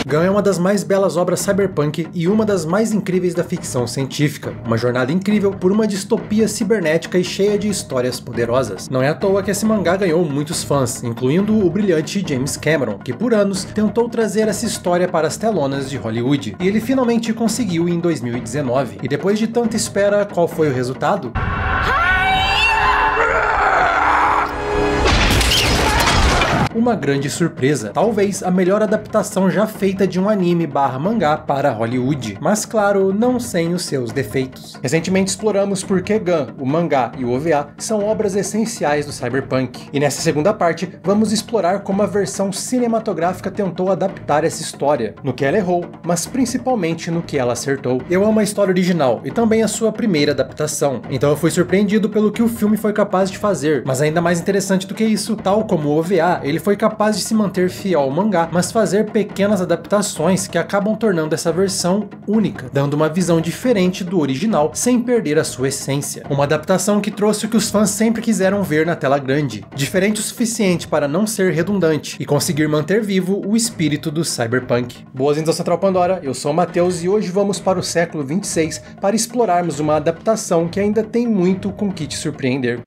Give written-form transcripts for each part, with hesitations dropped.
Gun é uma das mais belas obras cyberpunk e uma das mais incríveis da ficção científica. Uma jornada incrível por uma distopia cibernética e cheia de histórias poderosas. Não é à toa que esse mangá ganhou muitos fãs, incluindo o brilhante James Cameron, que por anos tentou trazer essa história para as telonas de Hollywood. E ele finalmente conseguiu em 2019. E depois de tanta espera, qual foi o resultado? Uma grande surpresa, talvez a melhor adaptação já feita de um anime barra mangá para Hollywood, mas claro, não sem os seus defeitos. Recentemente exploramos por que Gun, o mangá e o OVA são obras essenciais do cyberpunk, e nessa segunda parte vamos explorar como a versão cinematográfica tentou adaptar essa história, no que ela errou, mas principalmente no que ela acertou. Eu amo a história original e também a sua primeira adaptação, então eu fui surpreendido pelo que o filme foi capaz de fazer, mas ainda mais interessante do que isso, tal como o OVA, ele foi capaz de se manter fiel ao mangá, mas fazer pequenas adaptações que acabam tornando essa versão única, dando uma visão diferente do original, sem perder a sua essência. Uma adaptação que trouxe o que os fãs sempre quiseram ver na tela grande, diferente o suficiente para não ser redundante, e conseguir manter vivo o espírito do cyberpunk. Boas-vindas ao Central Pandora, eu sou o Matheus e hoje vamos para o século 26 para explorarmos uma adaptação que ainda tem muito com que te surpreender.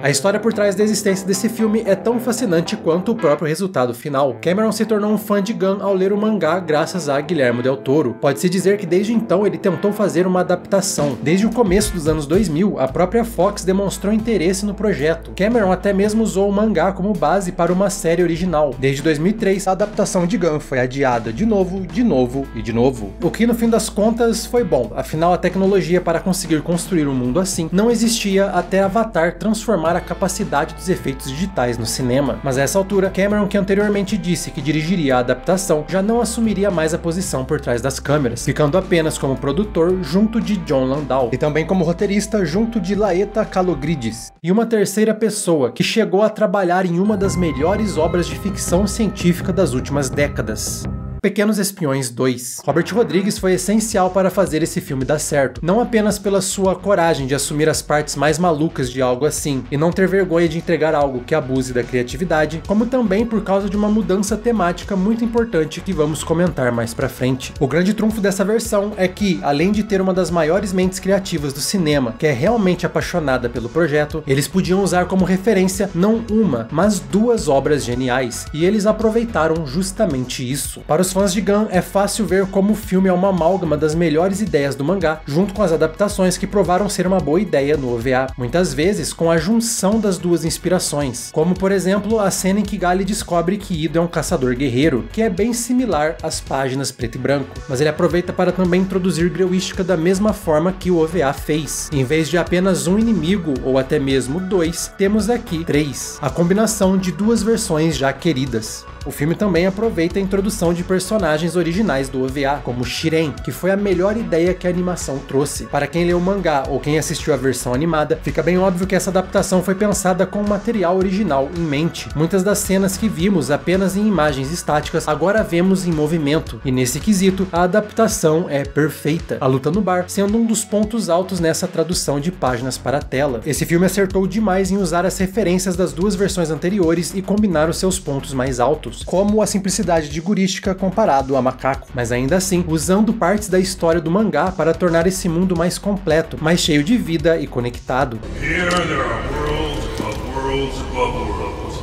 A história por trás da existência desse filme é tão fascinante quanto o próprio resultado final. Cameron se tornou um fã de Gun ao ler o mangá graças a Guillermo del Toro. Pode-se dizer que desde então ele tentou fazer uma adaptação. Desde o começo dos anos 2000, a própria Fox demonstrou interesse no projeto. Cameron até mesmo usou o mangá como base para uma série original. Desde 2003, a adaptação de Gun foi adiada de novo e de novo. O que no fim das contas foi bom, afinal a tecnologia para conseguir construir um mundo assim não existia até Avatar transformar a capacidade dos efeitos digitais no cinema. Mas a essa altura, Cameron, que anteriormente disse que dirigiria a adaptação, já não assumiria mais a posição por trás das câmeras, ficando apenas como produtor junto de Jon Landau, e também como roteirista junto de Laeta Kalogridis, e uma terceira pessoa que chegou a trabalhar em uma das melhores obras de ficção científica das últimas décadas. Pequenos Espiões 2. Robert Rodrigues foi essencial para fazer esse filme dar certo, não apenas pela sua coragem de assumir as partes mais malucas de algo assim, e não ter vergonha de entregar algo que abuse da criatividade, como também por causa de uma mudança temática muito importante que vamos comentar mais pra frente. O grande trunfo dessa versão é que, além de ter uma das maiores mentes criativas do cinema, que é realmente apaixonada pelo projeto, eles podiam usar como referência não uma, mas duas obras geniais, e eles aproveitaram justamente isso. Para os fãs de Gun, é fácil ver como o filme é uma amálgama das melhores ideias do mangá, junto com as adaptações que provaram ser uma boa ideia no OVA, muitas vezes com a junção das duas inspirações, como por exemplo a cena em que Gali descobre que Ido é um caçador guerreiro, que é bem similar às páginas preto e branco, mas ele aproveita para também introduzir Greuística da mesma forma que o OVA fez. Em vez de apenas um inimigo, ou até mesmo dois, temos aqui três, a combinação de duas versões já queridas. O filme também aproveita a introdução de personagens originais do OVA, como Shiren, que foi a melhor ideia que a animação trouxe. Para quem leu o mangá ou quem assistiu a versão animada, fica bem óbvio que essa adaptação foi pensada com o material original em mente. Muitas das cenas que vimos apenas em imagens estáticas, agora vemos em movimento, e nesse quesito, a adaptação é perfeita. A luta no bar sendo um dos pontos altos nessa tradução de páginas para a tela. Esse filme acertou demais em usar as referências das duas versões anteriores e combinar os seus pontos mais altos, como a simplicidade de Gurística comparado a Macaco, mas ainda assim usando partes da história do mangá para tornar esse mundo mais completo, mais cheio de vida e conectado. Here there are worlds above worlds.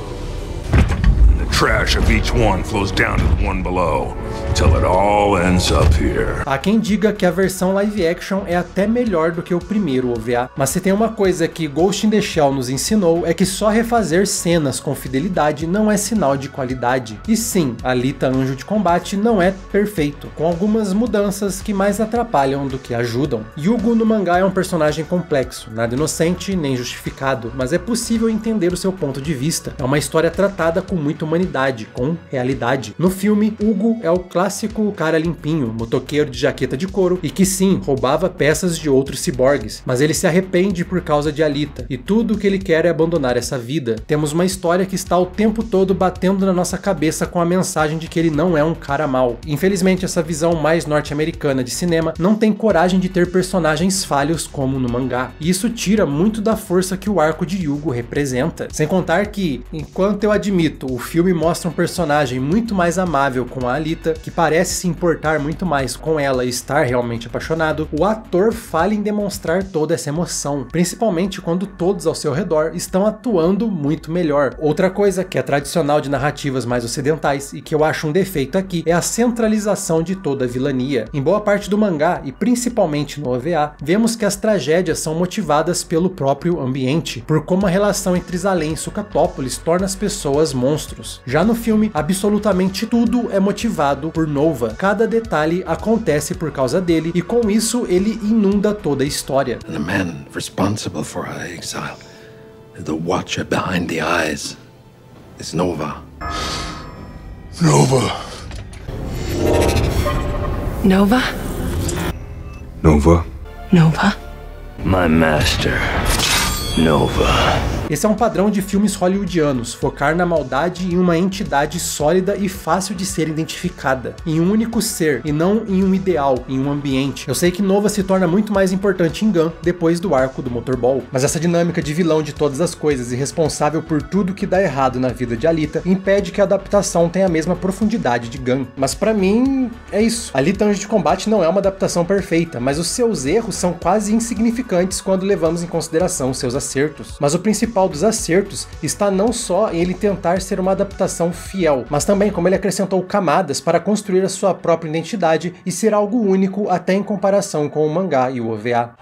And the trash of each one flows down to the one below, till it all ends up here. Há quem diga que a versão live action é até melhor do que o primeiro OVA, mas se tem uma coisa que Ghost in the Shell nos ensinou é que só refazer cenas com fidelidade não é sinal de qualidade. E sim, Alita Anjo de Combate não é perfeito, com algumas mudanças que mais atrapalham do que ajudam. Yugo no mangá é um personagem complexo, nada inocente nem justificado, mas é possível entender o seu ponto de vista. É uma história tratada com muita humanidade humanidade, com realidade. No filme, Hugo é o clássico cara limpinho, motoqueiro de jaqueta de couro e que sim, roubava peças de outros ciborgues, mas ele se arrepende por causa de Alita, e tudo o que ele quer é abandonar essa vida. Temos uma história que está o tempo todo batendo na nossa cabeça com a mensagem de que ele não é um cara mau. Infelizmente, essa visão mais norte-americana de cinema não tem coragem de ter personagens falhos como no mangá, e isso tira muito da força que o arco de Hugo representa. Sem contar que, enquanto eu admito, o filme mostra um personagem muito mais amável com a Alita, que parece se importar muito mais com ela e estar realmente apaixonado, o ator falha em demonstrar toda essa emoção, principalmente quando todos ao seu redor estão atuando muito melhor. Outra coisa que é tradicional de narrativas mais ocidentais e que eu acho um defeito aqui é a centralização de toda a vilania. Em boa parte do mangá, e principalmente no OVA, vemos que as tragédias são motivadas pelo próprio ambiente, por como a relação entre Zalem e Sucatópolis torna as pessoas monstros. Já no filme, absolutamente tudo é motivado por Nova. Cada detalhe acontece por causa dele e com isso ele inunda toda a história. The man responsible for our exile, the watcher behind the eyes, is Nova. Nova. Nova? Nova? Nova? My master, Nova. Esse é um padrão de filmes hollywoodianos, focar na maldade em uma entidade sólida e fácil de ser identificada, em um único ser e não em um ideal, em um ambiente. Eu sei que Nova se torna muito mais importante em Gun depois do arco do Motorball, mas essa dinâmica de vilão de todas as coisas e responsável por tudo que dá errado na vida de Alita impede que a adaptação tenha a mesma profundidade de Gun. Mas pra mim, é isso. Alita Anjo de Combate não é uma adaptação perfeita, mas os seus erros são quase insignificantes quando levamos em consideração seus acertos. Mas o principal dos acertos está não só em ele tentar ser uma adaptação fiel, mas também como ele acrescentou camadas para construir a sua própria identidade e ser algo único até em comparação com o mangá e o OVA.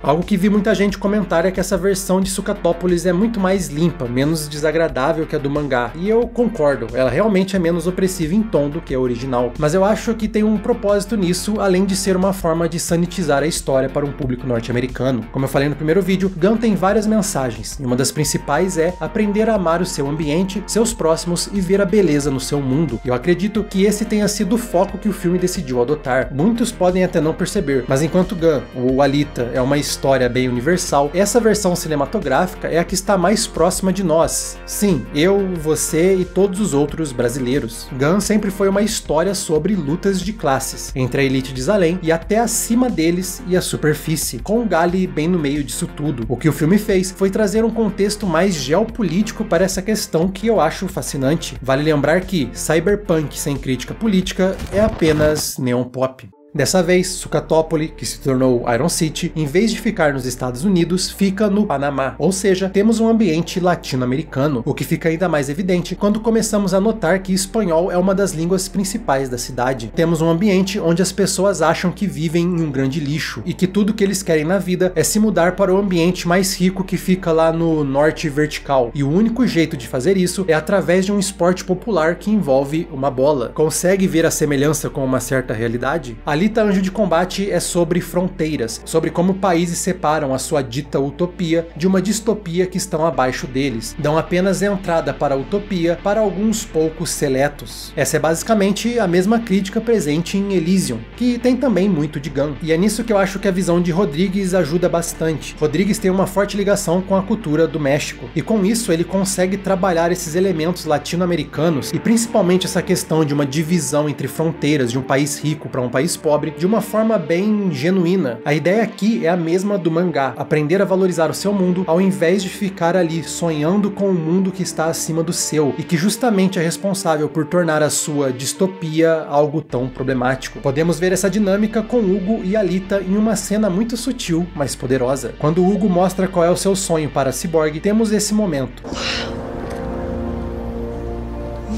Algo que vi muita gente comentar é que essa versão de Sucatópolis é muito mais limpa, menos desagradável que a do mangá, e eu concordo, ela realmente é menos opressiva em tom do que a original, mas eu acho que tem um propósito nisso, além de ser uma forma de sanitizar a história para um público norte-americano. Como eu falei no primeiro vídeo, Gun tem várias mensagens, e uma das principais é aprender a amar o seu ambiente, seus próximos e ver a beleza no seu mundo. Eu acredito que esse tenha sido o foco que o filme decidiu adotar. Muitos podem até não perceber, mas enquanto Gun, ou Alita, é uma história bem universal, essa versão cinematográfica é a que está mais próxima de nós. Sim, eu, você e todos os outros brasileiros. Gun sempre foi uma história sobre lutas de classes, entre a elite de Zalem e até acima deles e a superfície, com o Gali bem no meio disso tudo. O que o filme fez foi trazer um contexto mais geopolítico para essa questão que eu acho fascinante. Vale lembrar que Cyberpunk sem crítica política é apenas neon pop. Dessa vez, Sucatópolis, que se tornou Iron City, em vez de ficar nos Estados Unidos, fica no Panamá, ou seja, temos um ambiente latino-americano, o que fica ainda mais evidente quando começamos a notar que espanhol é uma das línguas principais da cidade. Temos um ambiente onde as pessoas acham que vivem em um grande lixo, e que tudo que eles querem na vida é se mudar para o ambiente mais rico que fica lá no norte vertical, e o único jeito de fazer isso é através de um esporte popular que envolve uma bola. Consegue ver a semelhança com uma certa realidade? Alita Anjo de Combate é sobre fronteiras, sobre como países separam a sua dita utopia de uma distopia que estão abaixo deles, dão apenas entrada para a utopia para alguns poucos seletos. Essa é basicamente a mesma crítica presente em Elysium, que tem também muito de Gun, e é nisso que eu acho que a visão de Rodrigues ajuda bastante. Rodrigues tem uma forte ligação com a cultura do México, e com isso ele consegue trabalhar esses elementos latino-americanos, e principalmente essa questão de uma divisão entre fronteiras de um país rico para um país pobre, de uma forma bem genuína. A ideia aqui é a mesma do mangá, aprender a valorizar o seu mundo ao invés de ficar ali sonhando com um mundo que está acima do seu e que justamente é responsável por tornar a sua distopia algo tão problemático. Podemos ver essa dinâmica com Hugo e Alita em uma cena muito sutil, mas poderosa. Quando Hugo mostra qual é o seu sonho para a Cyborg, temos esse momento.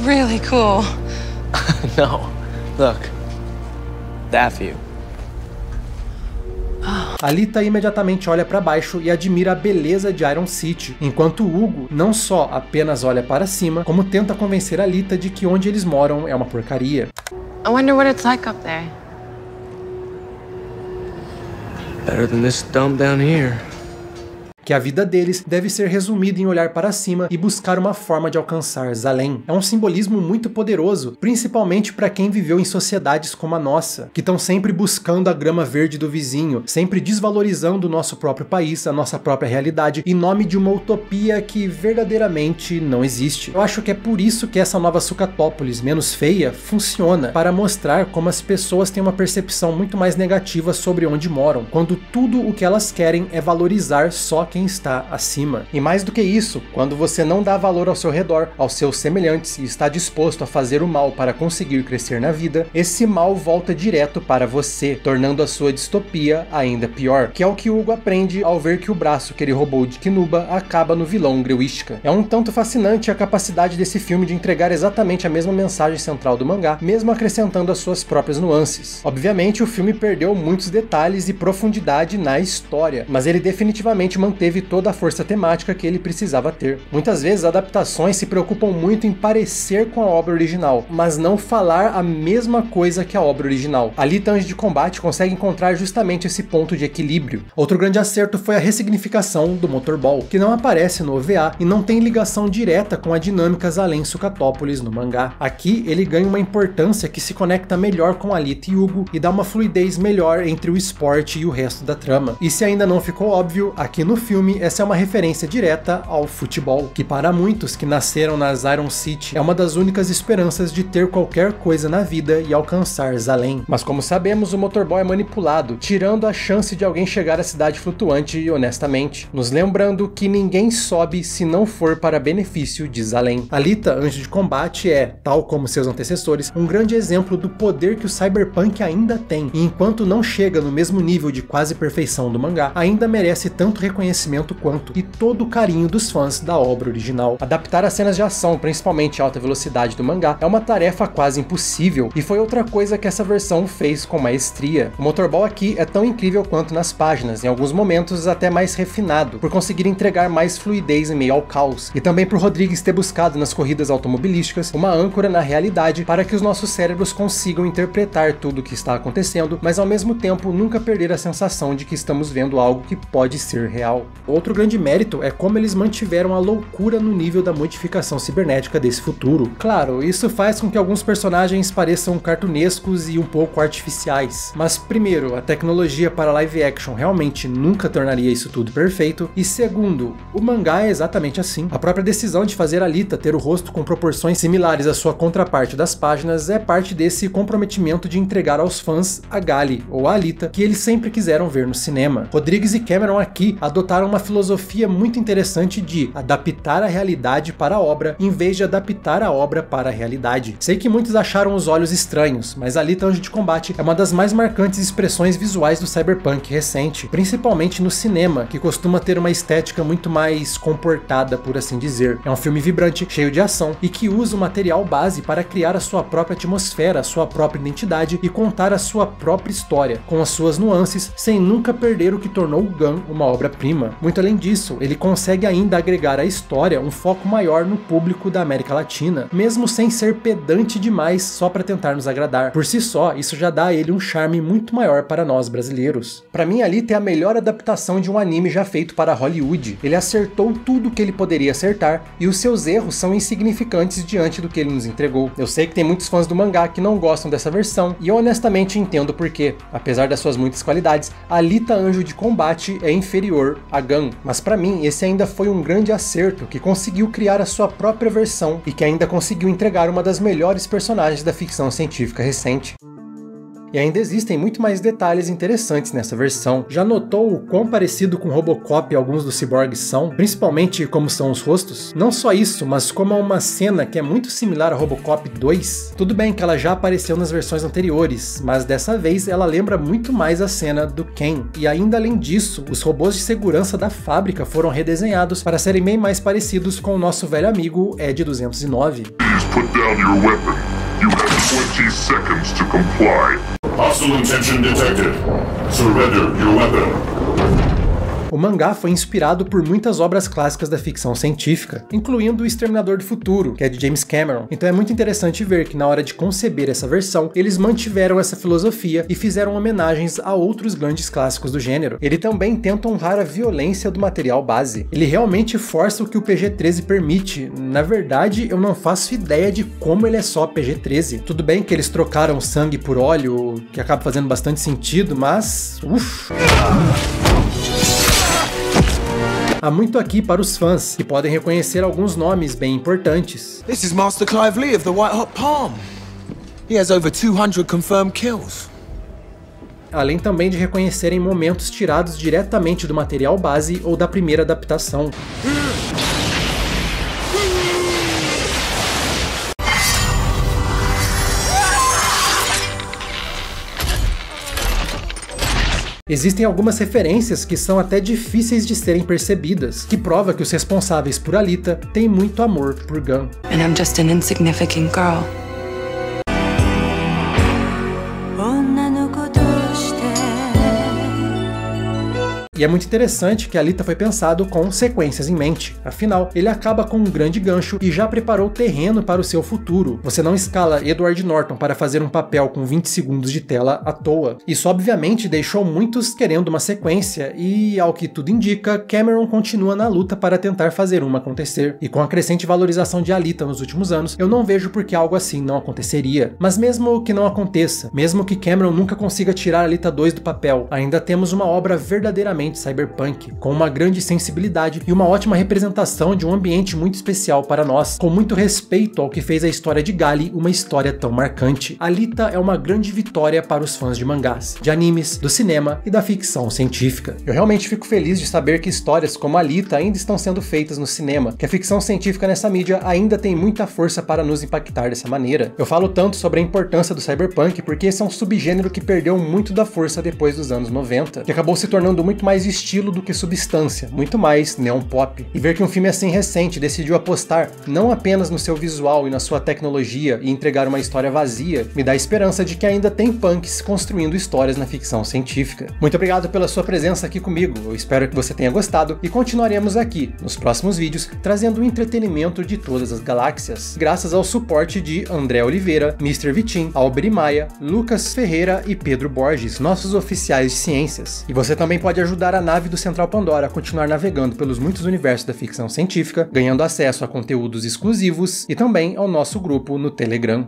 Really cool. No. Look. That view. Alita imediatamente olha para baixo e admira a beleza de Iron City, enquanto Hugo não só apenas olha para cima, como tenta convencer Alita de que onde eles moram é uma porcaria. I wonder what it's like up there. Better than this dump down here. Que a vida deles deve ser resumida em olhar para cima e buscar uma forma de alcançar Zalem. É um simbolismo muito poderoso, principalmente para quem viveu em sociedades como a nossa, que estão sempre buscando a grama verde do vizinho, sempre desvalorizando o nosso próprio país, a nossa própria realidade, em nome de uma utopia que verdadeiramente não existe. Eu acho que é por isso que essa nova Sucatópolis, menos feia, funciona, para mostrar como as pessoas têm uma percepção muito mais negativa sobre onde moram, quando tudo o que elas querem é valorizar só quem está acima. E mais do que isso, quando você não dá valor ao seu redor, aos seus semelhantes, e está disposto a fazer o mal para conseguir crescer na vida, esse mal volta direto para você, tornando a sua distopia ainda pior, que é o que Hugo aprende ao ver que o braço que ele roubou de Kinuba acaba no vilão Grewishka. É um tanto fascinante a capacidade desse filme de entregar exatamente a mesma mensagem central do mangá, mesmo acrescentando as suas próprias nuances. Obviamente, o filme perdeu muitos detalhes e profundidade na história, mas ele definitivamente manteve toda a força temática que ele precisava ter. Muitas vezes adaptações se preocupam muito em parecer com a obra original, mas não falar a mesma coisa que a obra original. Alita Anjo de Combate consegue encontrar justamente esse ponto de equilíbrio. Outro grande acerto foi a ressignificação do Motorball, que não aparece no OVA e não tem ligação direta com a dinâmica Zalem Sucatópolis no mangá. Aqui ele ganha uma importância que se conecta melhor com Alita e Hugo e dá uma fluidez melhor entre o esporte e o resto da trama. E se ainda não ficou óbvio, aqui no filme essa é uma referência direta ao futebol, que para muitos que nasceram nas Iron City é uma das únicas esperanças de ter qualquer coisa na vida e alcançar Zalem. Mas como sabemos, o Motorball é manipulado, tirando a chance de alguém chegar à cidade flutuante honestamente, nos lembrando que ninguém sobe se não for para benefício de Zalem. Alita Anjo de Combate é, tal como seus antecessores, um grande exemplo do poder que o cyberpunk ainda tem, e enquanto não chega no mesmo nível de quase perfeição do mangá, ainda merece tanto reconhecimento quanto e todo o carinho dos fãs da obra original. Adaptar as cenas de ação, principalmente alta velocidade do mangá, é uma tarefa quase impossível, e foi outra coisa que essa versão fez com maestria. O Motorball aqui é tão incrível quanto nas páginas, em alguns momentos até mais refinado, por conseguir entregar mais fluidez em meio ao caos, e também por Rodrigues ter buscado nas corridas automobilísticas uma âncora na realidade para que os nossos cérebros consigam interpretar tudo o que está acontecendo, mas ao mesmo tempo nunca perder a sensação de que estamos vendo algo que pode ser real. Outro grande mérito é como eles mantiveram a loucura no nível da modificação cibernética desse futuro. Claro, isso faz com que alguns personagens pareçam cartunescos e um pouco artificiais, mas primeiro, a tecnologia para live action realmente nunca tornaria isso tudo perfeito, e segundo, o mangá é exatamente assim. A própria decisão de fazer Alita ter o rosto com proporções similares à sua contraparte das páginas é parte desse comprometimento de entregar aos fãs a Gali, ou a Alita, que eles sempre quiseram ver no cinema. Rodrigues e Cameron aqui adotaram uma filosofia muito interessante de adaptar a realidade para a obra, em vez de adaptar a obra para a realidade. Sei que muitos acharam os olhos estranhos, mas Alita Anjo de Combate é uma das mais marcantes expressões visuais do cyberpunk recente, principalmente no cinema, que costuma ter uma estética muito mais comportada, por assim dizer. É um filme vibrante, cheio de ação, e que usa o material base para criar a sua própria atmosfera, a sua própria identidade e contar a sua própria história, com as suas nuances, sem nunca perder o que tornou o Gun uma obra-prima. Muito além disso, ele consegue ainda agregar à história um foco maior no público da América Latina, mesmo sem ser pedante demais só para tentar nos agradar. Por si só, isso já dá a ele um charme muito maior para nós brasileiros. Para mim, Alita é a melhor adaptação de um anime já feito para Hollywood. Ele acertou tudo o que ele poderia acertar, e os seus erros são insignificantes diante do que ele nos entregou. Eu sei que tem muitos fãs do mangá que não gostam dessa versão, e eu honestamente entendo por quê. Apesar das suas muitas qualidades, Alita Anjo de Combate é inferior a Gun, mas para mim esse ainda foi um grande acerto, que conseguiu criar a sua própria versão e que ainda conseguiu entregar uma das melhores personagens da ficção científica recente. E ainda existem muito mais detalhes interessantes nessa versão. Já notou o quão parecido com Robocop alguns dos ciborgues são? Principalmente como são os rostos? Não só isso, mas como há uma cena que é muito similar a Robocop 2. Tudo bem que ela já apareceu nas versões anteriores, mas dessa vez ela lembra muito mais a cena do Ken. E ainda além disso, os robôs de segurança da fábrica foram redesenhados para serem bem mais parecidos com o nosso velho amigo Ed 209. Please put down your weapon. You have 20 seconds to comply. Hostile intention detected. Surrender your weapon. O mangá foi inspirado por muitas obras clássicas da ficção científica, incluindo O Exterminador do Futuro, que é de James Cameron. Então é muito interessante ver que na hora de conceber essa versão, eles mantiveram essa filosofia e fizeram homenagens a outros grandes clássicos do gênero. Ele também tenta honrar a violência do material base. Ele realmente força o que o PG-13 permite. Na verdade, eu não faço ideia de como ele é só PG-13. Tudo bem que eles trocaram sangue por óleo, que acaba fazendo bastante sentido, mas... Há muito aqui para os fãs, que podem reconhecer alguns nomes bem importantes. This is Master Clive Lee of the White Hot Palm. He has over 200 confirmed kills. Além também de reconhecerem momentos tirados diretamente do material base ou da primeira adaptação. Existem algumas referências que são até difíceis de serem percebidas, que prova que os responsáveis por Alita têm muito amor por Gun. And I'm just an insignificant girl. E é muito interessante que Alita foi pensado com sequências em mente. Afinal, ele acaba com um grande gancho e já preparou o terreno para o seu futuro. Você não escala Edward Norton para fazer um papel com 20 segundos de tela à toa. Isso obviamente deixou muitos querendo uma sequência e, ao que tudo indica, Cameron continua na luta para tentar fazer uma acontecer. E com a crescente valorização de Alita nos últimos anos, eu não vejo por que algo assim não aconteceria. Mas mesmo que não aconteça, mesmo que Cameron nunca consiga tirar Alita 2 do papel, ainda temos uma obra verdadeiramente cyberpunk, com uma grande sensibilidade e uma ótima representação de um ambiente muito especial para nós, com muito respeito ao que fez a história de Gali uma história tão marcante. Alita é uma grande vitória para os fãs de mangás, de animes, do cinema e da ficção científica. Eu realmente fico feliz de saber que histórias como Alita ainda estão sendo feitas no cinema, que a ficção científica nessa mídia ainda tem muita força para nos impactar dessa maneira. Eu falo tanto sobre a importância do cyberpunk porque esse é um subgênero que perdeu muito da força depois dos anos 90, que acabou se tornando muito mais estilo do que substância, muito mais neon pop. E ver que um filme assim recente decidiu apostar não apenas no seu visual e na sua tecnologia e entregar uma história vazia, me dá esperança de que ainda tem punks construindo histórias na ficção científica. Muito obrigado pela sua presença aqui comigo, eu espero que você tenha gostado e continuaremos aqui, nos próximos vídeos, trazendo o entretenimento de todas as galáxias, graças ao suporte de André Oliveira, Mr. Vitim, Alberi Maia, Lucas Ferreira e Pedro Borges, nossos oficiais de ciências. E você também pode ajudar a nave do Central Pandora a continuar navegando pelos muitos universos da ficção científica, ganhando acesso a conteúdos exclusivos e também ao nosso grupo no Telegram.